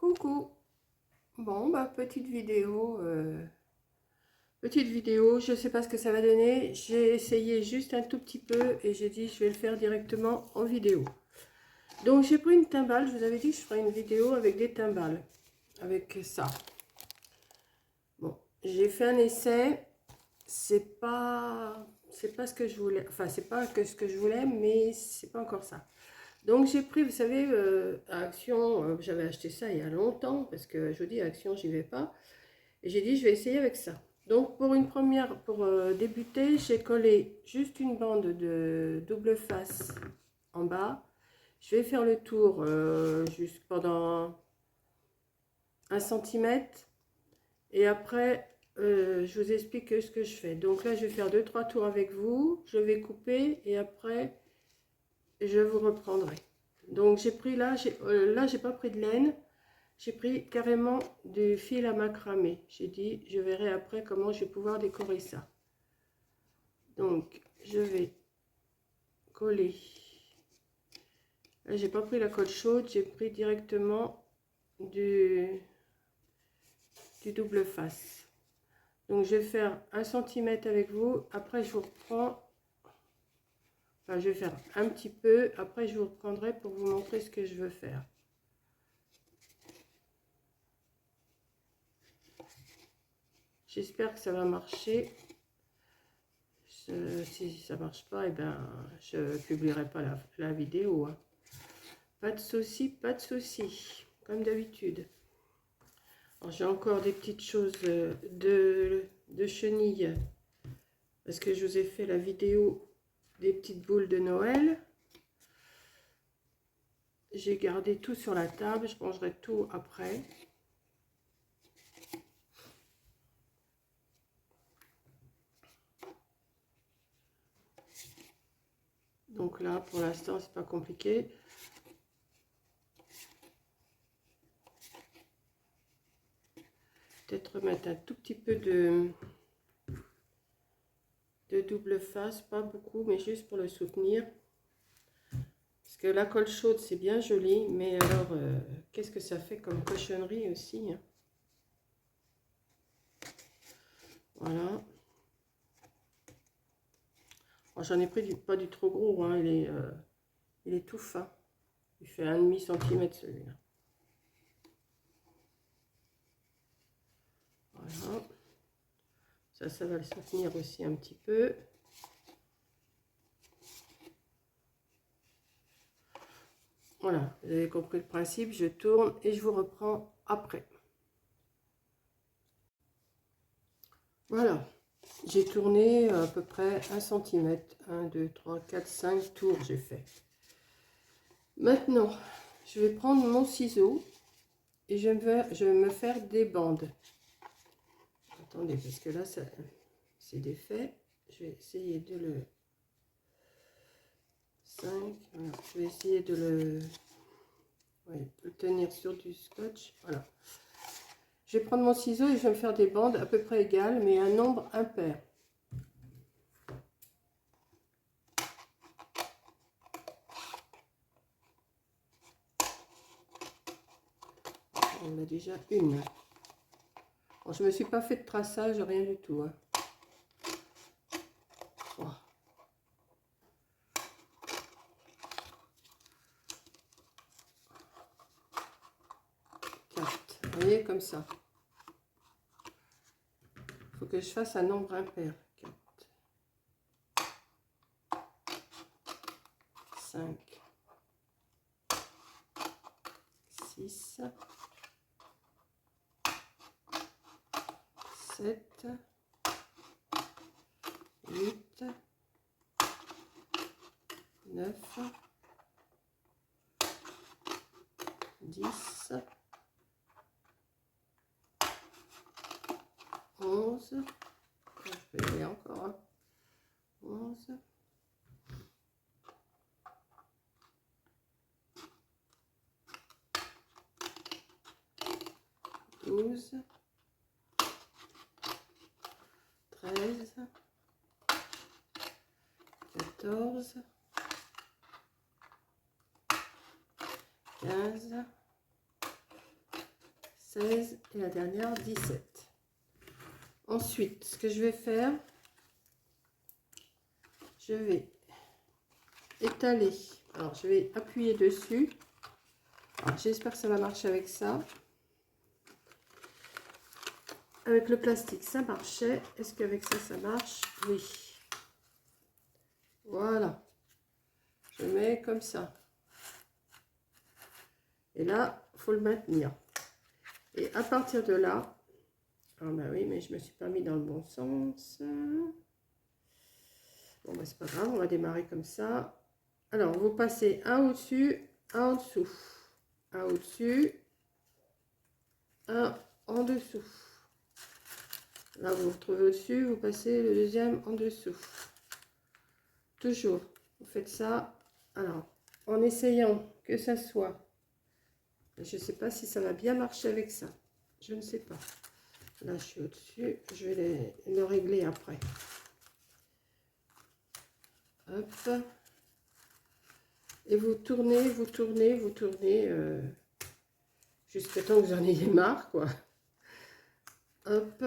Coucou. Bon, bah, petite vidéo, je sais pas ce que ça va donner. J'ai essayé juste un tout petit peu et j'ai dit je vais le faire directement en vidéo. Donc j'ai pris une timbale, je vous avais dit que je ferais une vidéo avec des timbales, avec ça. Bon, j'ai fait un essai, c'est pas ce que je voulais, enfin c'est pas que ce que je voulais, mais c'est pas encore ça. Donc j'ai pris, vous savez, à Action, j'avais acheté ça il y a longtemps, parce que je vous dis, à Action, j'y vais pas. Et j'ai dit, je vais essayer avec ça. Donc pour débuter, j'ai collé juste une bande de double face en bas. Je vais faire le tour juste pendant 1 cm. Et après, je vous explique ce que je fais. Donc là, je vais faire 2-3 tours avec vous. Je vais couper et après, je vous reprendrai. Donc j'ai pris là, j'ai pas pris de laine, j'ai pris carrément du fil à macramé. J'ai dit, je verrai après comment je vais pouvoir décorer ça. Donc je vais coller. Là j'ai pas pris la colle chaude, j'ai pris directement du double face. Donc je vais faire 1 cm avec vous, après je vous reprends. Enfin, je vais faire un petit peu, après je vous reprendrai pour vous montrer ce que je veux faire. J'espère que ça va marcher. Si ça marche pas, eh ben, je publierai pas la vidéo. Hein. Pas de souci, pas de souci, comme d'habitude. J'ai encore des petites choses de chenilles, parce que je vous ai fait la vidéo des petites boules de Noël. J'ai gardé tout sur la table, je rangerai tout après. Donc là, pour l'instant, c'est pas compliqué. Peut-être remettre un tout petit peu de double face, pas beaucoup, mais juste pour le soutenir. Parce que la colle chaude, c'est bien joli, mais alors, qu'est-ce que ça fait comme cochonnerie aussi, hein. Voilà. J'en ai pris pas du trop gros, hein, il est tout fin. Il fait 1,5 cm celui-là. Voilà. Ça va le soutenir aussi un petit peu. Voilà, vous avez compris le principe, je tourne et je vous reprends après. Voilà, j'ai tourné à peu près 1 cm. 1, 2, 3, 4, 5 tours j'ai fait. Maintenant, je vais prendre mon ciseau et je vais me faire des bandes. Attendez, parce que là, c'est défait. Je vais essayer de le... 5, voilà. Je vais essayer de le tenir sur du scotch. Voilà. Je vais prendre mon ciseau et je vais me faire des bandes à peu près égales, mais un nombre impair. On a déjà une. Bon, je ne me suis pas fait de traçage, rien du tout. Hein. Oh. 4. Vous voyez, comme ça. Il faut que je fasse un nombre impair. 4. 5. 6. 7. 8. 9. 10. 11. Je peux y aller encore. Hein. 11. 12. 13. 14. 15. 16 et la dernière 17. Ensuite, ce que je vais faire, je vais étaler. Alors, je vais appuyer dessus. J'espère que ça va marcher avec ça. Avec le plastique, ça marchait. Est-ce qu'avec ça, ça marche? Oui. Voilà. Je mets comme ça. Et là, il faut le maintenir. Et à partir de là, ah bah oui, mais je me suis pas mis dans le bon sens. Bon, bah c'est pas grave, on va démarrer comme ça. Alors, vous passez un au-dessus, un en dessous. Un au-dessus, un en dessous. Là, vous vous retrouvez au-dessus, vous passez le deuxième en dessous. Toujours, vous faites ça. Alors, en essayant que ça soit... Je ne sais pas si ça va bien marcher avec ça. Je ne sais pas. Là, je suis au-dessus. Je vais le régler après. Hop. Et vous tournez, vous tournez, vous tournez. Jusqu'à temps que vous en ayez marre, quoi. Hop.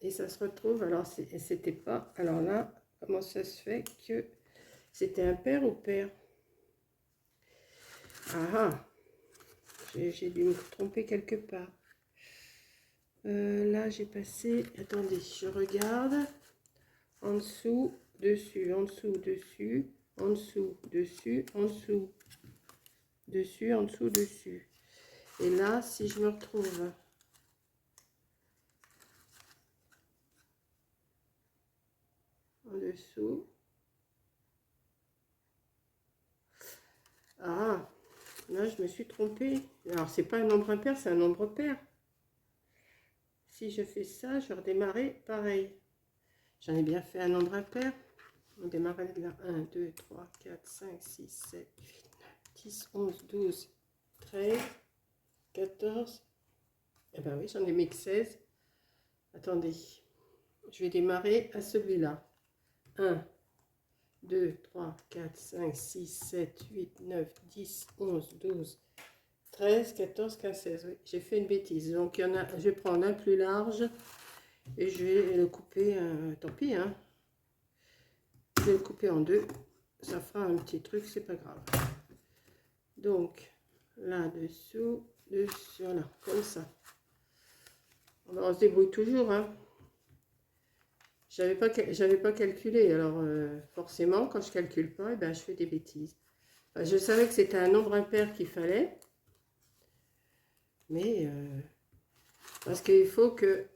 Et ça se retrouve. Alors, c'était pas... Alors là, comment ça se fait que c'était impair ou pair? Ah ah. J'ai dû me tromper quelque part. Là, j'ai passé... Attendez, je regarde. En dessous, dessus, en dessous, dessus, en dessous, dessus, en dessous, dessus, en dessous, dessus. Et là, si je me retrouve... en dessous... Ah, là, je me suis trompée. Alors, c'est pas un nombre impair, c'est un nombre pair. Si je fais ça, je redémarrer pareil. J'en ai bien fait un nombre impair. On démarrait de là. 1, 2, 3, 4, 5, 6, 7, 8, 9, 10, 11, 12, 13, 14. Eh ben oui, j'en ai mis que 16. Attendez. Je vais démarrer à celui-là. 1, 2, 3, 4, 5, 6, 7, 8, 9, 10, 11, 12, 13, 14, 15, 16. Oui, j'ai fait une bêtise. Donc, il y en a, je vais prendre un plus large et je vais le couper. Tant pis, hein. Je vais le couper en deux. Ça fera un petit truc, c'est pas grave. Donc, là-dessous, voilà, comme ça. On se débrouille toujours, hein. J'avais pas calculé, alors forcément, quand je calcule pas, eh ben, je fais des bêtises. Enfin, je savais que c'était un nombre impair qu'il fallait, mais parce qu'il faut que,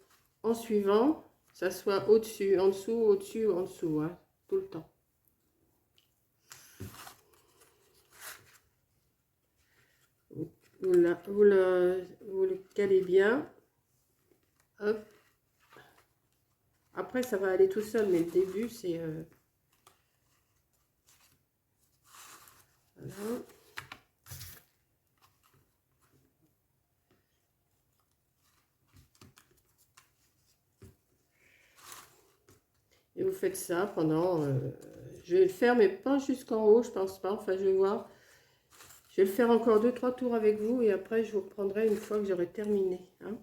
en suivant, ça soit au-dessus, en dessous, au-dessus, en dessous, hein, tout le temps. Vous le calez bien. Hop. Après, ça va aller tout seul, mais le début, c'est... Voilà. Et vous faites ça pendant... je vais le faire, mais pas jusqu'en haut, je pense pas. Enfin, je vais voir. Je vais le faire encore 2-3 tours avec vous, et après, je vous reprendrai une fois que j'aurai terminé. Hein.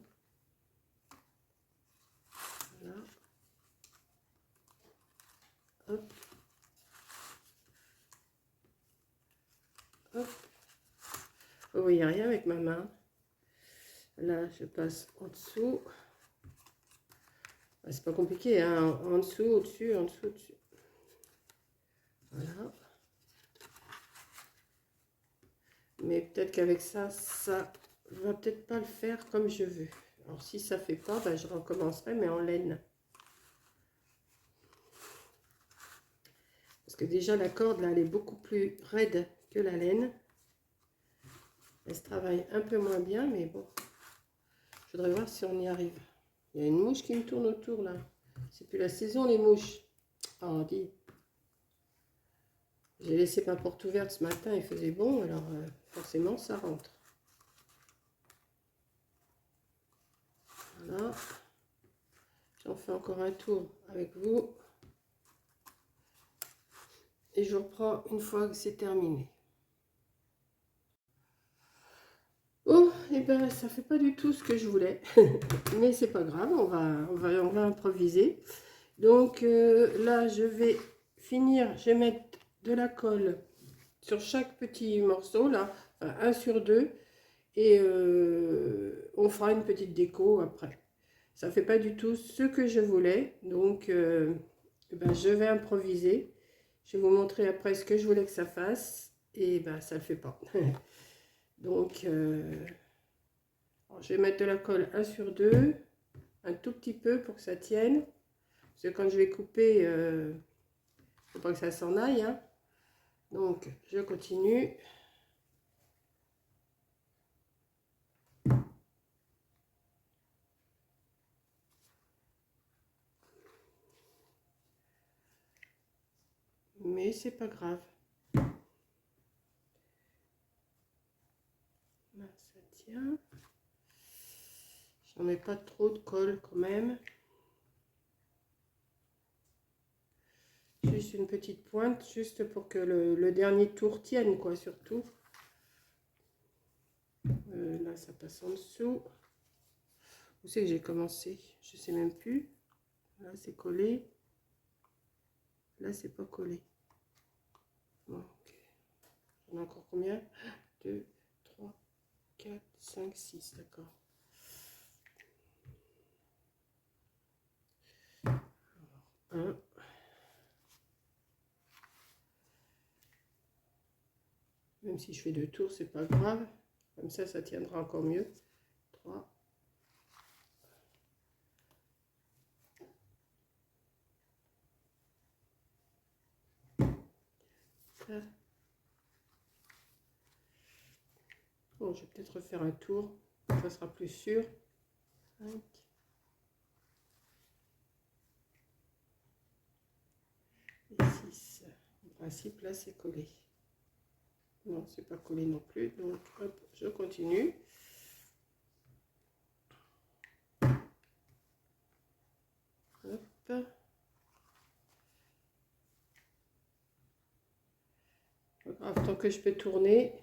Voilà. Hop. Hop. Vous voyez rien avec ma main. Là, je passe en dessous. C'est pas compliqué, hein. En dessous, au-dessus, en dessous, au-dessus. Voilà. Mais peut-être qu'avec ça, ça va peut-être pas le faire comme je veux. Alors, si ça fait pas, ben, je recommencerai, mais en laine. Parce que déjà, la corde, là, elle est beaucoup plus raide que la laine. Elle se travaille un peu moins bien, mais bon. Je voudrais voir si on y arrive. Il y a une mouche qui me tourne autour, là. C'est plus la saison, les mouches. Oh, dis. J'ai laissé ma porte ouverte ce matin, il faisait bon, alors forcément, ça rentre. Voilà. J'en fais encore un tour avec vous. Et je reprends une fois que c'est terminé. Oh, et ben, ça fait pas du tout ce que je voulais. Mais c'est pas grave, on va improviser. Donc là, je vais finir, je vais mettre de la colle sur chaque petit morceau, là, enfin, 1 sur 2. Et on fera une petite déco après. Ça fait pas du tout ce que je voulais. Donc, ben, je vais improviser. Je vais vous montrer après ce que je voulais que ça fasse. Et ben, ça le fait pas. Donc, je vais mettre de la colle 1 sur 2. Un tout petit peu pour que ça tienne. Parce que quand je vais couper, il ne faut pas que ça s'en aille. Hein. Donc, je continue. Mais c'est pas grave. Là, ça tient. J'en mets pas trop de colle quand même. Juste une petite pointe, juste pour que le dernier tour tienne, quoi, surtout. Là, ça passe en dessous. Où c'est que j'ai commencé? Je sais même plus. Là, c'est collé. Là, c'est pas collé. Bon, ok. On a encore combien? 2, 3, 4, 5, 6, d'accord. Un. Même si je fais 2 tours, c'est pas grave. Comme ça tiendra encore mieux. 3. 4. Bon, je vais peut-être refaire un tour. Ça sera plus sûr. 5. Et 6. En principe, là, c'est collé. Non, c'est pas collé non plus. Donc, hop, je continue. Hop. Tant que je peux tourner.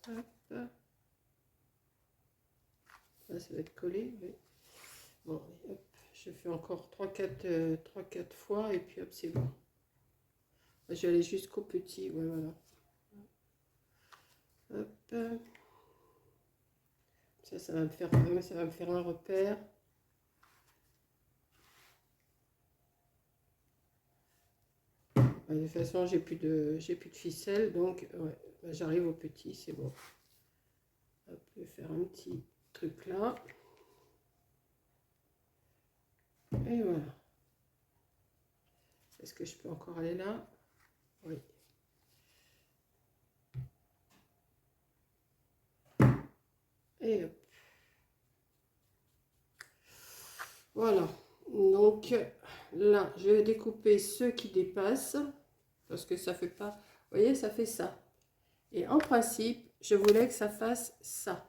Hop. Là, ça va être collé. Oui. Bon, hop. Je fais encore 3-4 fois et puis hop, c'est bon. Je vais aller jusqu'au petit. Ouais, voilà. Hop. Ça va me faire un repère. De toute façon, j'ai plus de ficelle, donc ouais, j'arrive au petit, c'est bon. Hop, je vais faire un petit truc là. Et voilà. Est-ce que je peux encore aller là? Oui. Et hop. Voilà. Donc là, je vais découper ceux qui dépassent. Parce que ça fait pas... Vous voyez, ça fait ça. Et en principe, je voulais que ça fasse ça.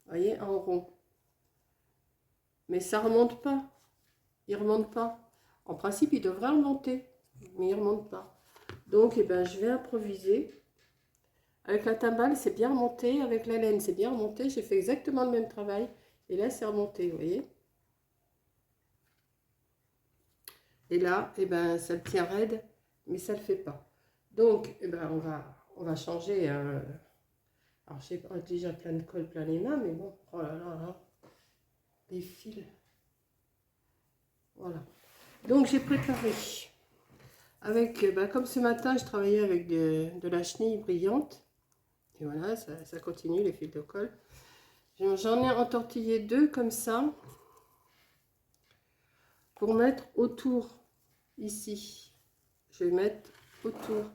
Vous voyez, en rond. Mais ça remonte pas. Il remonte pas. En principe, il devrait remonter. Mais il remonte pas. Donc, eh ben, je vais improviser. Avec la timbale, c'est bien remonté. Avec la laine, c'est bien remonté. J'ai fait exactement le même travail. Et là, c'est remonté, vous voyez. Et là, eh ben, ça le tient raide, mais ça ne le fait pas. Donc, eh ben, on va changer. Alors, j'ai déjà plein de colle plein les mains, mais bon, oh là là, là. Des fils. Voilà. Donc, j'ai préparé. Avec, ben, comme ce matin, je travaillais avec de la chenille brillante. Et voilà, ça continue, les fils de colle. J'en ai entortillé 2 comme ça. Pour mettre autour, ici. Je vais mettre autour.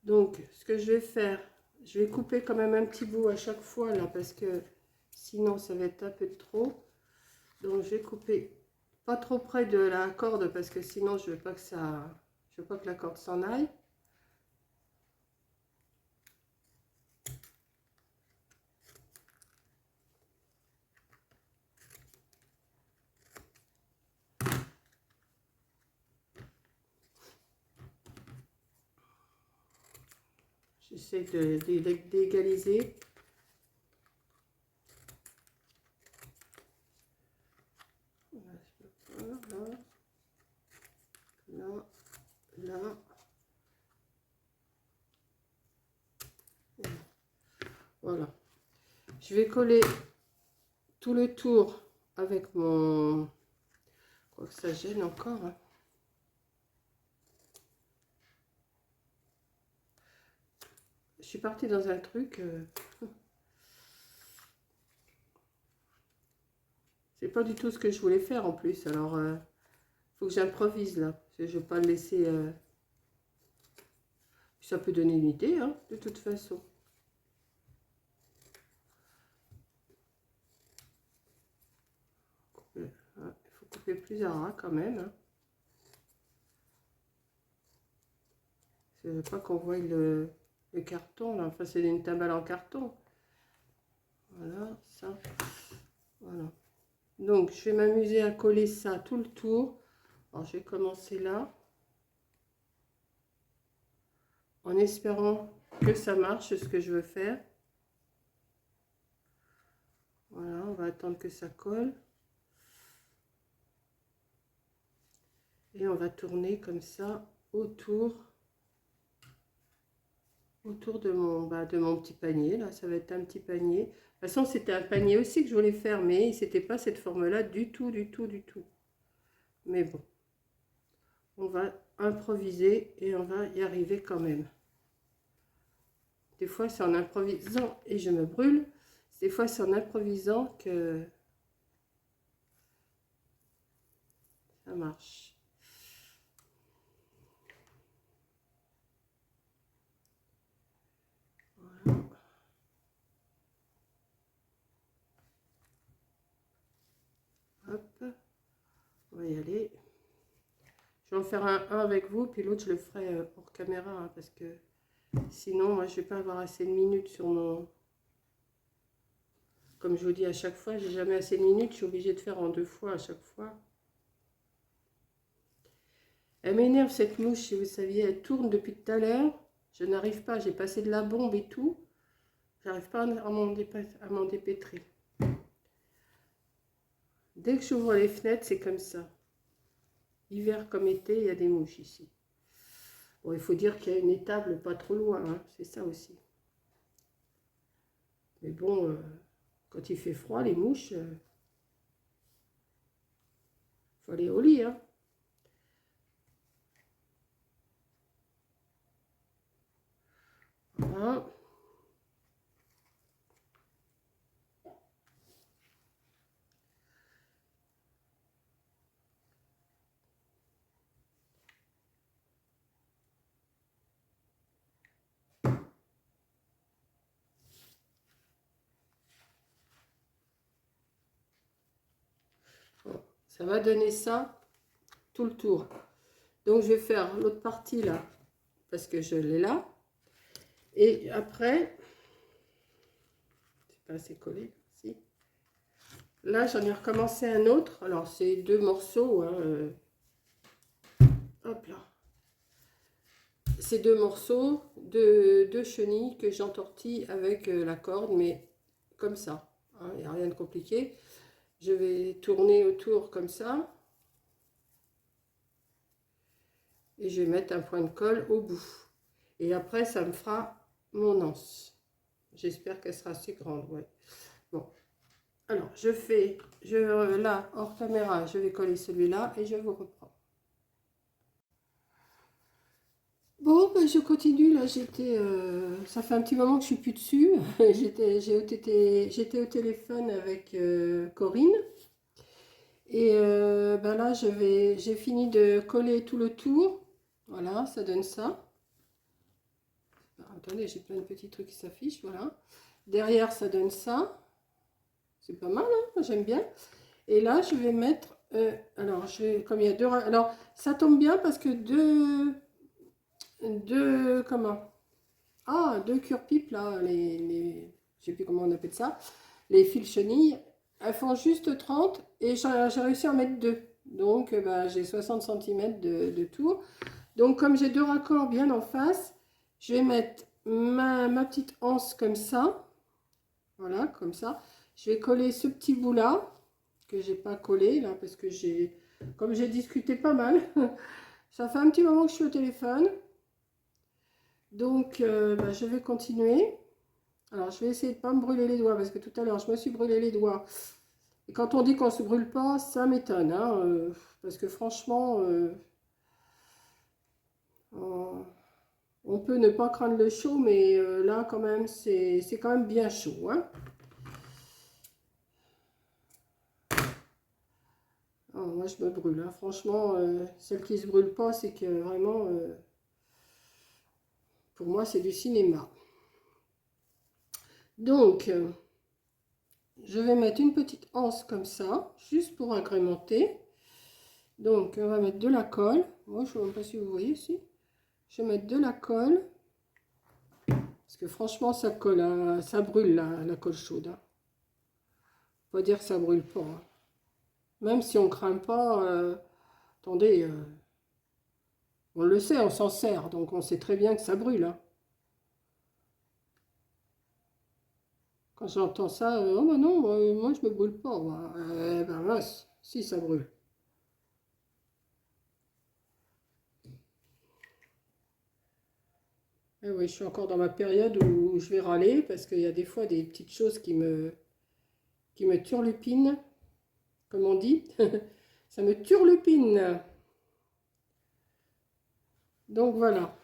Donc, ce que je vais faire, je vais couper quand même un petit bout à chaque fois, là, parce que sinon, ça va être un peu trop. Donc, je vais couper pas trop près de la corde, parce que sinon, je veux pas que je veux pas que la corde s'en aille. J'essaie d'égaliser. Là. Voilà. Je vais coller tout le tour avec mon... Quoi que ça gêne encore. Hein. Je suis partie dans un truc... C'est pas du tout ce que je voulais faire en plus. Alors, faut que j'improvise là. Parce que je ne vais pas le laisser... Ça peut donner une idée, hein, de toute façon. Il faut couper plusieurs ras quand même. Hein. Je ne veux pas qu'on voie le carton là. Enfin, c'est une timbale en carton. Voilà, ça. Voilà. Donc, je vais m'amuser à coller ça tout le tour. Alors, je vais commencer là. En espérant que ça marche, ce que je veux faire. Voilà, on va attendre que ça colle. Et on va tourner comme ça autour de mon petit panier. Là, ça va être un petit panier. De toute façon, c'était un panier aussi que je voulais faire, mais c'était pas cette forme-là du tout. Mais bon, on va improviser et on va y arriver quand même. Des fois, c'est en improvisant et je me brûle. Des fois, c'est en improvisant que ça marche. Voilà. Hop, on va y aller. Je vais en faire un avec vous, puis l'autre, je le ferai hors caméra, hein, parce que sinon, moi, je ne vais pas avoir assez de minutes sur mon... Comme je vous dis à chaque fois, j'ai jamais assez de minutes. Je suis obligée de faire en 2 fois à chaque fois. Elle m'énerve cette mouche, si vous saviez. Elle tourne depuis tout à l'heure. Je n'arrive pas. J'ai passé de la bombe et tout. J'arrive pas à m'en dépêtrer. Dès que j'ouvre les fenêtres, c'est comme ça. Hiver comme été, il y a des mouches ici. Bon, il faut dire qu'il y a une étable pas trop loin. Hein. C'est ça aussi. Mais bon... Quand il fait froid, les mouches, faut aller au lit. Hein. Voilà. Bon, ça va donner ça tout le tour. Donc je vais faire l'autre partie là, parce que je l'ai là. Et après, c'est pas assez collé, si. Là, j'en ai recommencé un autre. Alors, c'est 2 morceaux. Hein, hop là. C'est 2 morceaux de chenilles que j'entortille avec la corde, mais comme ça. Hein, il n'y a rien de compliqué. Je vais tourner autour comme ça. Et je vais mettre un point de colle au bout. Et après, ça me fera mon anse. J'espère qu'elle sera assez grande. Ouais. Bon. Alors, là, hors caméra, je vais coller celui-là et je vous reprends. Bon, ben, je continue. Là, ça fait un petit moment que je suis plus dessus. J'étais au téléphone avec Corinne. Et ben là, j'ai fini de coller tout le tour. Voilà, ça donne ça. Alors, attendez, j'ai plein de petits trucs qui s'affichent. Voilà. Derrière, ça donne ça. C'est pas mal, hein, j'aime bien. Et là, je vais mettre... alors, comme il y a 2... Alors, ça tombe bien parce que comment? Ah, 2 cure-pipes, là, je sais plus comment on appelle ça. Les fils chenilles, elles font juste 30 et j'ai réussi à en mettre 2. Donc, bah, j'ai 60 cm de tour. Donc, comme j'ai 2 raccords bien en face, je vais mettre ma petite anse comme ça. Voilà, comme ça. Je vais coller ce petit bout là, que j'ai pas collé là, parce que comme j'ai discuté pas mal, ça fait un petit moment que je suis au téléphone. Donc, bah, je vais continuer. Alors, je vais essayer de ne pas me brûler les doigts, parce que tout à l'heure, je me suis brûlé les doigts. Et quand on dit qu'on ne se brûle pas, ça m'étonne, hein, parce que franchement, on peut ne pas craindre le chaud, mais là, quand même, c'est quand même bien chaud, hein. Oh, moi, je me brûle, hein. Franchement, celle qui ne se brûle pas, c'est que vraiment, pour moi, c'est du cinéma. Donc, je vais mettre une petite anse comme ça, juste pour agrémenter. Donc, on va mettre de la colle. Moi, je ne sais même pas si vous voyez ici. Je vais mettre de la colle. Parce que franchement, ça colle, hein, ça brûle la colle chaude, hein. Faut pas dire que ça brûle pas, hein. Même si on craint pas, attendez, on le sait, on s'en sert, donc on sait très bien que ça brûle, hein. Quand j'entends ça, oh bah non, moi je me brûle pas. Bah, ben mince, si ça brûle. Eh oui, je suis encore dans ma période où je vais râler parce qu'il y a des fois des petites choses qui me turlupinent, comme on dit. Ça me turlupine. Donc voilà.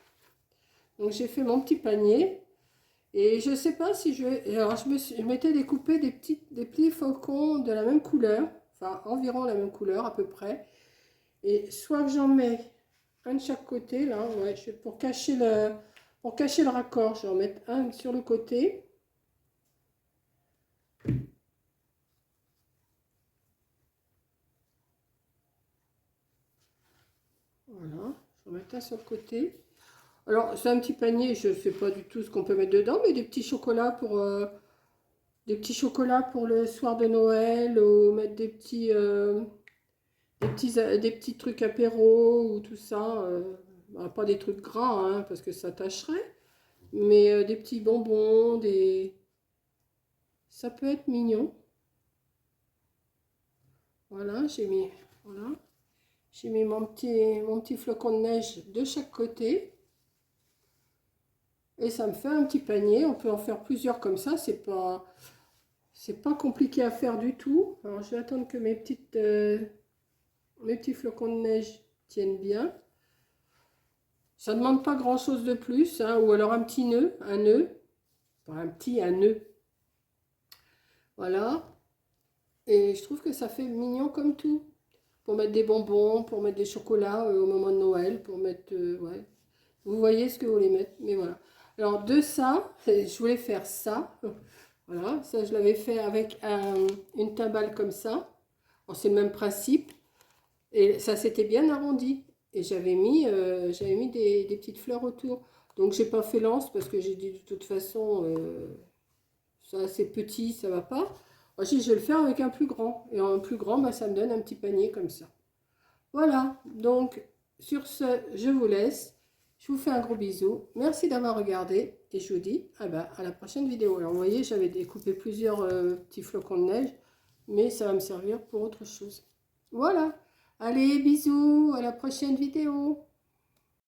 Donc j'ai fait mon petit panier. Et je ne sais pas si je vais... Alors je m'étais découpé des petits flocons de la même couleur. Enfin environ la même couleur à peu près. Et soit que j'en mets un de chaque côté, là, ouais, pour cacher le raccord, je vais en mettre un sur le côté. Voilà, je vais en mettre un sur le côté. Alors, c'est un petit panier, je ne sais pas du tout ce qu'on peut mettre dedans, mais des petits chocolats pour le soir de Noël, ou mettre des petits trucs apéro ou tout ça. Bah, pas des trucs gras, hein, parce que ça tâcherait, mais des petits bonbons, ça peut être mignon. Voilà, voilà. J'ai mis mon petit flocon de neige de chaque côté. Et ça me fait un petit panier. On peut en faire plusieurs comme ça. C'est pas compliqué à faire du tout. Alors, je vais attendre que mes petits flocons de neige tiennent bien. Ça ne demande pas grand chose de plus, hein, ou alors un petit nœud, un nœud. Pas un nœud. Voilà. Et je trouve que ça fait mignon comme tout. Pour mettre des bonbons, pour mettre des chocolats au moment de Noël, pour mettre... ouais. Vous voyez ce que vous voulez mettre, mais voilà. Alors de ça, je voulais faire ça. Voilà, ça je l'avais fait avec une timbale comme ça. Bon, c'est le même principe. Et ça s'était bien arrondi. Et j'avais mis des petites fleurs autour. Donc j'ai pas fait l'anse parce que j'ai dit de toute façon, ça c'est petit, ça va pas. Moi, j'ai dit, je vais le faire avec un plus grand. Et en plus grand, bah, ça me donne un petit panier comme ça. Voilà, donc sur ce, je vous laisse. Je vous fais un gros bisou. Merci d'avoir regardé. Et je vous dis à la prochaine vidéo. Alors vous voyez, j'avais découpé plusieurs petits flocons de neige. Mais ça va me servir pour autre chose. Voilà. Allez, bisous. À la prochaine vidéo.